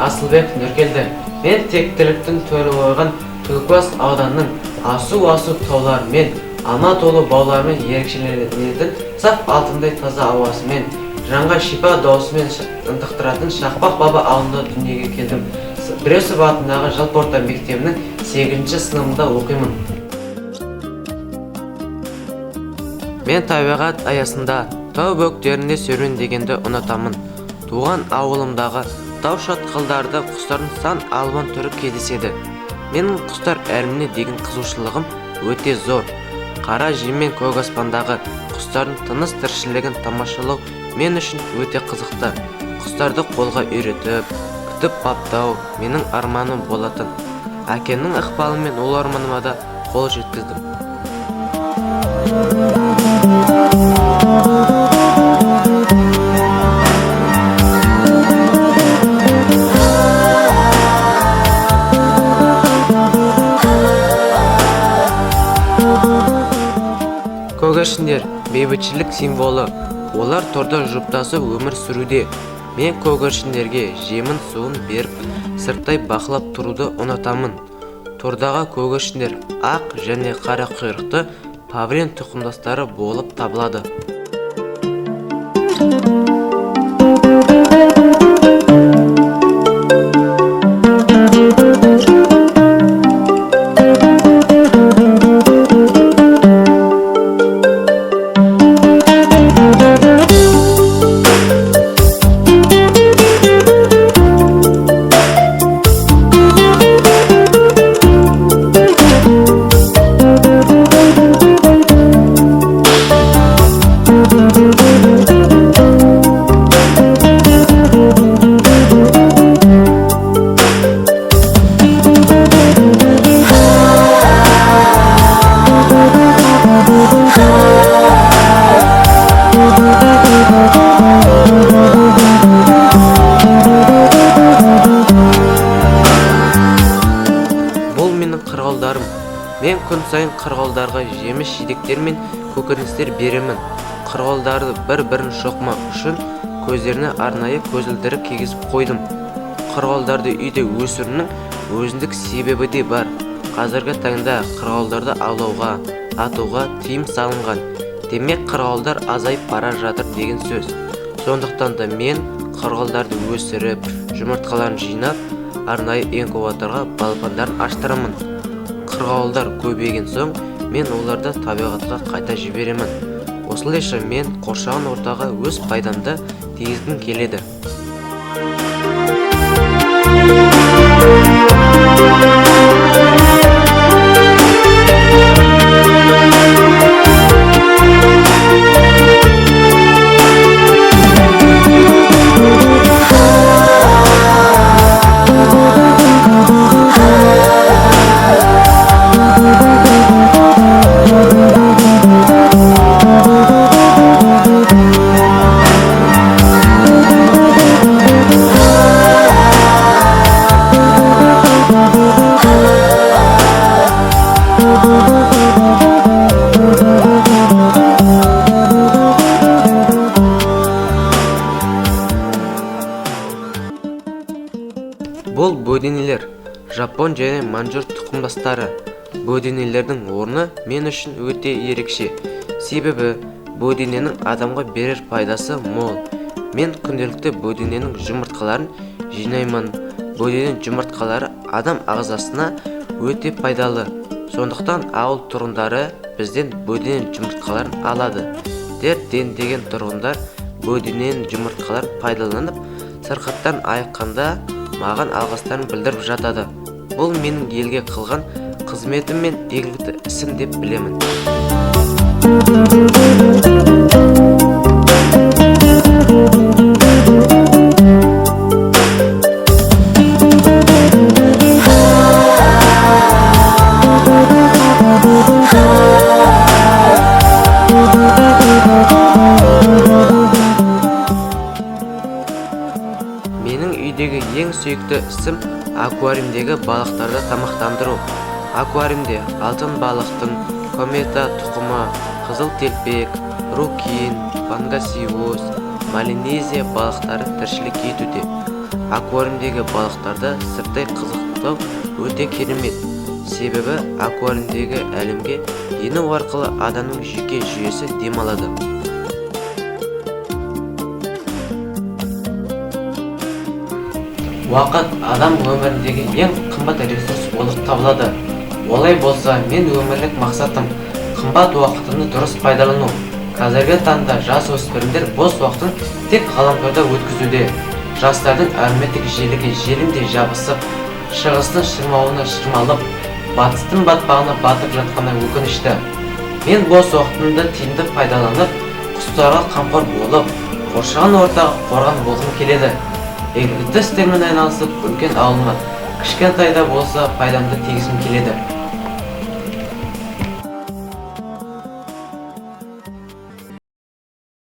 Асылбек Нұркелді. Мен тектіліктің төлі ойған Түлкібас ауданының асу таулары мен ана толы бауларымен ерекшеленетін саф алтындай таза ауасымен, жанға шипа даусымен ынтықтыратын Шақпақ баба ауылында дүниеге келдім. Біреусов атындағы жалпы орта мектебінің 8-ші сыныбында оқимын. Мен табиғат аясында тау бөктерінде серуендегенді ұнатамын. Туған ауылымдағы тау шатқалдарда құстардың сан алуан түрі кездеседі. Менің құстар әлеміне деген қызығушылығым өте зор. Қара жер мен көк аспандағы құстардың тыныс тіршілігін тамашалау мен үшін өте қызықты. Құстарды қолға үйретіп, күтіп баптау менің арманым болатын. Әкемнің ықпалымен ол арманыма да қол жеткіздім. Көгершіндер бейбітшілік символы. Олар торда жұптасып өмір сүруде. Мен көгершіндерге жемін суын беріп, сырттай бақылап тұруды ұнатамын. Тордағы көгершіндер ақ және қара құйрықты павлин тұқымдастары болып табылады. Мен күн сайын қырғауылдарға жеміс жидектер мен көкөністер беремін. Қырғауылдарды бір-бірін шоқмақ үшін көздеріне арнайы көзілдірік кигізіп қойдым. Қырғауылдарды үйде өсіруінің өзіндік себебі де бар. Қазіргі таңда қырғауылдарды аулауға, атуға тыйым салынған. Демек қырғауылдар азайып бара жатыр деген сөз. Сондықтан да мен қырғауылдарды өсіріп, жұмыртқаларын жинап, арнайы инкубаторға балапандарын аштырамын. Қырғауылдар көбейген соң, мен оларды табиғатқа қайта жіберемін. Осылайша мен қоршаған ортаға өз пайдамды тигізгім келеді. Бұл бөденелер Жапон және манжур тұқымдастары. Бөденелердің орны мен үшін өте ерекше. Себебі бөдененің адамға берер пайдасы мол. Мен күнделікті бөдененің жұмыртқаларын жинаймын. Бөдененің жұмыртқалары адам ағзасына өте пайдалы. Сондықтан ауыл тұрғындары бізден бөдененің жұмыртқаларын алады. Дерттенген тұрғындар бөдененің жұмыртқаларын пайдаланып, сырқаттан айыққанда маған алғыстарын білдіріп жатады. Бұл менің елге қылған қызметім мен игілікті ісім деп білемін. Менің үйдегі ең сүйікті ісім аквариумдегі балықтарды тамақтандыру. Аквариумде алтын балықтың, комета тұқымы, қызыл телпек, рукин, пангасиоз, малинезия балықтары тіршілік етуде. аквариумдегі балықтарды сырттай қызықтау өте керемет. Себебі аквариумдегі әлемге ену арқылы адамның жүйке жүйесі демалады. Уақыт адам өміріндегі ең қымбат ресурс болып табылады. Олай болса, мен өмірлік мақсатым қымбат уақытымды дұрыс пайдалану. Қазіргі таңда жасөспірімдер бос уақытын тек ғаламторда өткізуде. Жастардың әлеуметтік желіге желімдей жабысып, шығыстың шырмауына шырмалып, батыстың батпағына батып жатқаны өкінішті. Мен бос уақытымды тиімді пайдаланып, құстарға қамқор болып, қоршаған ортаға қорған болғым келеді. Игілікті істермен айналысып, үлкен ауылыма кішкентайда болса пайдамды тигізгім келеді.